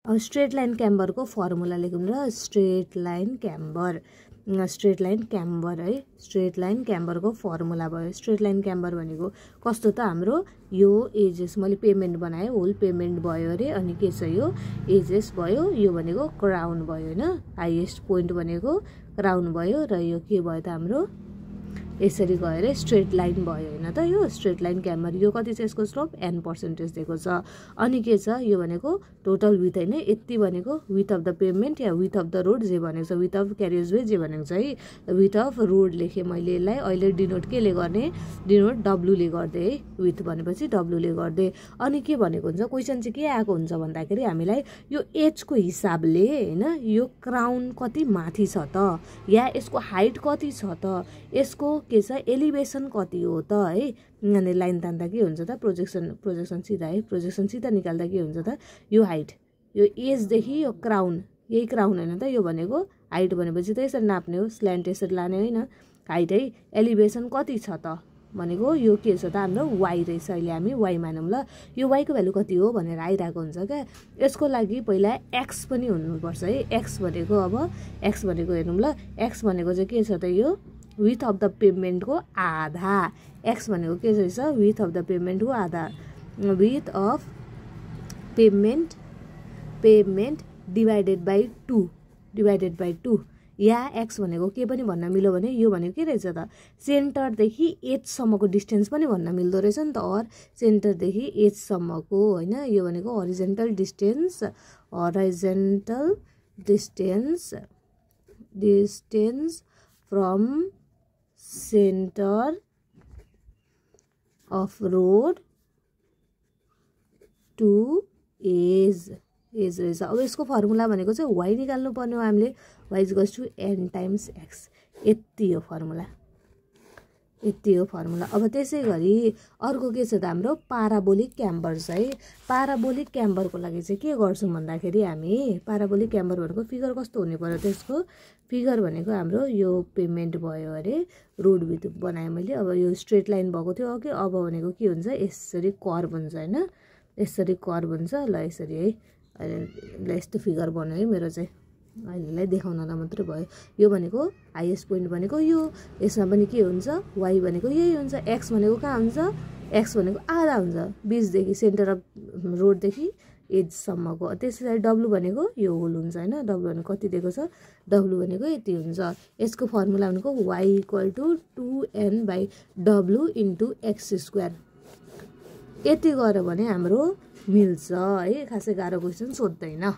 अब straight line क्याम्बरको formula लेखौँ र स्ट्रेट लाइन क्याम्बर है स्ट्रेट लाइन क्याम्बरको फर्मुला भयो। स्ट्रेट लाइन क्याम्बर भनेको कस्तो त हाम्रो यो एजेस मैले पेमेन्ट बनाएँ होल पेमेन्ट भयो अरे अनि के छ यो एजेस भयो यो भनेको क्राउन भयो हैन हाईएस्ट पोइन्ट भनेको क्राउन भयो र यो के भयो त हाम्रो यसरी गएर स्ट्रेट लाइन भयो हैन त यो स्ट्रेट लाइन क्याम्बर यो कति छ यसको स्लोप n% दिएको छ अनि के छ यो भनेको टोटल विथ हैन यति भनेको with of the payment yeah with of the road जे भनेको छ विथ अफ क्यारेजवे जे भनेको छ है विथ अफ रोड लेखे मैले यसलाई अहिले डिनोट केले गर्ने डिनोट w ले गर्दै है विथ भनेपछि w ले गर्दै अनि के भनेको हुन्छ क्वेशन चाहिँ के आएको हुन्छ भन्दाखेरि हामीलाई यो एज को हिसाबले हैन यो क्राउन कति माथि छ त या यसको हाइट कति छ त यसको के छ एलिभेसन कति हो त है अनि लाइन तान्दा के हुन्छ त प्रोजेक्सन सिधा है प्रोजेक्सन सिधा निकाल्दा के हुन्छ त यो हाइट यो एज देखि यो क्राउन यही क्राउन हैन त यो भनेको हाइट भनेपछि त यसरी नाप्ने हो स्ल्यान्ट यसरी लाने हैन हाइट है एलिभेसन कति छ त भनेको यो के छ त हाम्रो y रहेछ अहिले हामी y मानौं ल यो y को भ्यालु कति हो भनेर आइराको हुन्छ के यसको लागि पहिला x पनि हुनुपर्छ है x भनेको अब x भनेको हेरौं ल x भनेको चाहिँ के छ त यो विथ अफ द पेमेन्ट को आधा x भनेको के रहेछ विथ अफ द पेमेन्ट को आधा with of payment divided by 2 या x भनेको के पनि भन्न मिल्यो भने यो भनेको के रहेछ त सेन्टर देखि एज सम्मको डिस्टेन्स पनि भन्न मिल्दो रहेछ नि त और सेन्टर देखि एज सम्मको हैन यो भनेको horizontal distance from centre of road to edge रहेछ। अब यसको फर्मुला भनेको चाहिँ y निकाल्नु पर्ने हो हामीले y = n × x यति हो फर्मुला अब त्यसै गरी अर्को के छ त हाम्रो पाराबोलिक क्याम्बर छ है पाराबोलिक क्याम्बरको लागि चाहिँ के गर्छौं भन्दाखेरि हामी पाराबोलिक क्याम्बर भनेको फिगर कस्तो हुने पर्यो त्यसको फिगर भनेको हाम्रो यो पेमेन्ट भयो अरे रोड विथ बनाए मैले अब यो स्ट्रेट लाइन भएको थियो अघि अब भनेको के हुन्छ यसरी कर्भ हुन्छ हैन यसरी कर्भ हुन्छ ल यसरी है अहिले यस्तो फिगर बन्यो है मेरो चाहिँ अहिलेलाई देखाउनलाई मात्र भयो यो भनेको हाईएस्ट पोइन्ट भनेको यो यसमा पनि के हुन्छ y भनेको यही हुन्छ x भनेको कहाँ हुन्छ x भनेको आधा हुन्छ 20 देखि सेन्टर अफ रोड देखि एज सम्मको त्यसैले w भनेको यो होल हुन्छ हैन w भनेको कति दिएको छ w भनेको यति हुन्छ यसको फर्मुला भनेको y = 2n/w * x²। यति गर्यो भने हाम्रो मिल्छ है खासै गाह्रो क्वेशन सोध्दैन।